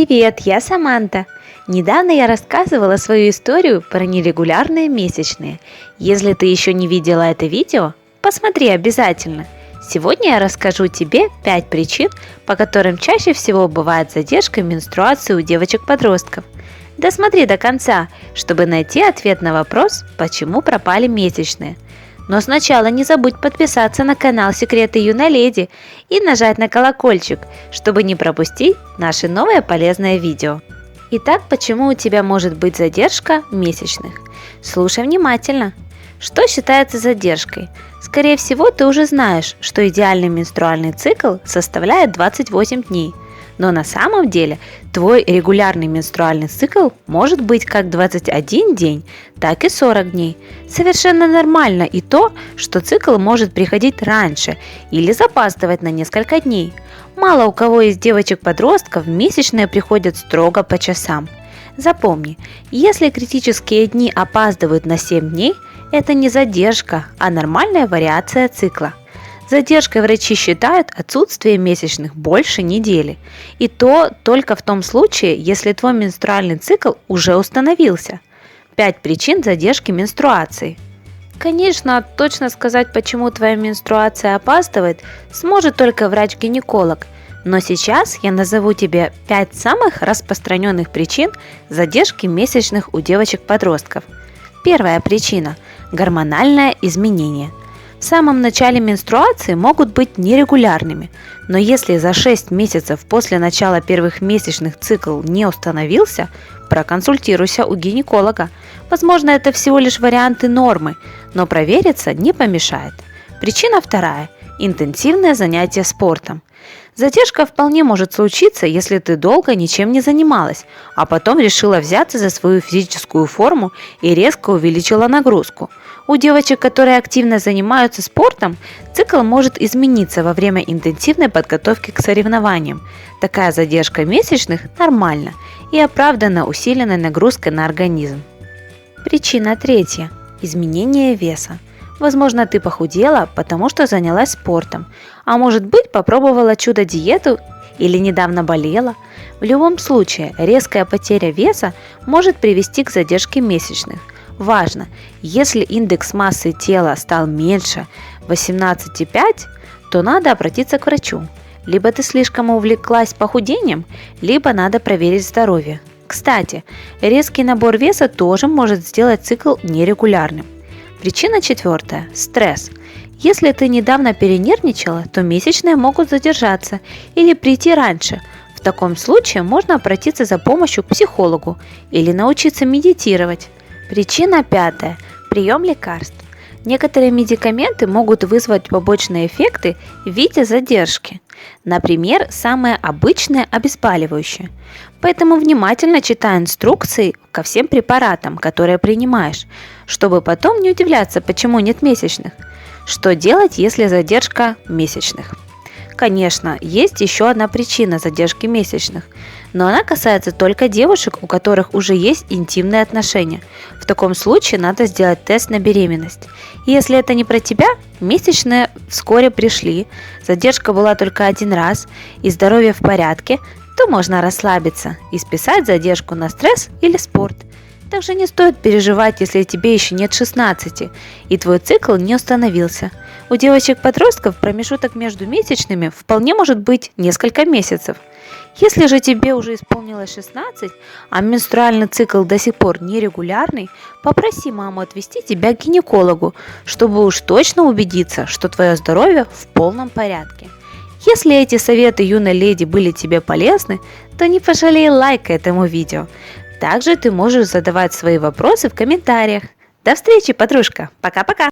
Привет, я Саманта. Недавно я рассказывала свою историю про нерегулярные месячные. Если ты еще не видела это видео, посмотри обязательно. Сегодня я расскажу тебе 5 причин, по которым чаще всего бывает задержка менструации у девочек-подростков. Досмотри до конца, чтобы найти ответ на вопрос, почему пропали месячные. Но сначала не забудь подписаться на канал Секреты юной леди и нажать на колокольчик, чтобы не пропустить наши новые полезные видео. Итак, почему у тебя может быть задержка месячных? Слушай внимательно. Что считается задержкой? Скорее всего, ты уже знаешь, что идеальный менструальный цикл составляет 28 дней. Но на самом деле твой регулярный менструальный цикл может быть как 21 день, так и 40 дней. Совершенно нормально и то, что цикл может приходить раньше или запаздывать на несколько дней. Мало у кого из девочек-подростков месячные приходят строго по часам. Запомни, если критические дни опаздывают на 7 дней, это не задержка, а нормальная вариация цикла. Задержкой врачи считают отсутствие месячных больше недели. И то только в том случае, если твой менструальный цикл уже установился. 5 причин задержки менструации. Конечно, точно сказать, почему твоя менструация опаздывает, сможет только врач-гинеколог. Но сейчас я назову тебе 5 самых распространенных причин задержки месячных у девочек-подростков. Первая причина – гормональное изменение. В самом начале менструации могут быть нерегулярными, но если за 6 месяцев после начала первых месячных цикл не установился, проконсультируйся у гинеколога. Возможно, это всего лишь варианты нормы, но провериться не помешает. Причина вторая – интенсивное занятие спортом. Задержка вполне может случиться, если ты долго ничем не занималась, а потом решила взяться за свою физическую форму и резко увеличила нагрузку. У девочек, которые активно занимаются спортом, цикл может измениться во время интенсивной подготовки к соревнованиям. Такая задержка месячных нормальна и оправдана усиленной нагрузкой на организм. Причина третья – изменение веса. Возможно, ты похудела, потому что занялась спортом, а может быть, попробовала чудо-диету или недавно болела. В любом случае, резкая потеря веса может привести к задержке месячных. Важно, если индекс массы тела стал меньше 18,5, то надо обратиться к врачу. Либо ты слишком увлеклась похудением, либо надо проверить здоровье. Кстати, резкий набор веса тоже может сделать цикл нерегулярным. Причина четвертая – стресс. Если ты недавно перенервничала, то месячные могут задержаться или прийти раньше. В таком случае можно обратиться за помощью к психологу или научиться медитировать. Причина пятая – прием лекарств. Некоторые медикаменты могут вызвать побочные эффекты в виде задержки. Например, самые обычные обезболивающие. Поэтому внимательно читай инструкции ко всем препаратам, которые принимаешь, чтобы потом не удивляться, почему нет месячных. Что делать, если задержка месячных? Конечно, есть еще одна причина задержки месячных, но она касается только девушек, у которых уже есть интимные отношения. В таком случае надо сделать тест на беременность. И если это не про тебя, месячные вскоре пришли, задержка была только один раз и здоровье в порядке, то можно расслабиться и списать задержку на стресс или спорт. Также не стоит переживать, если тебе еще нет 16 и твой цикл не установился. У девочек-подростков промежуток между месячными вполне может быть несколько месяцев. Если же тебе уже исполнилось 16, а менструальный цикл до сих пор нерегулярный, попроси маму отвезти тебя к гинекологу, чтобы уж точно убедиться, что твое здоровье в полном порядке. Если эти советы юной леди были тебе полезны, то не пожалей лайка этому видео. Также ты можешь задавать свои вопросы в комментариях. До встречи, подружка! Пока-пока!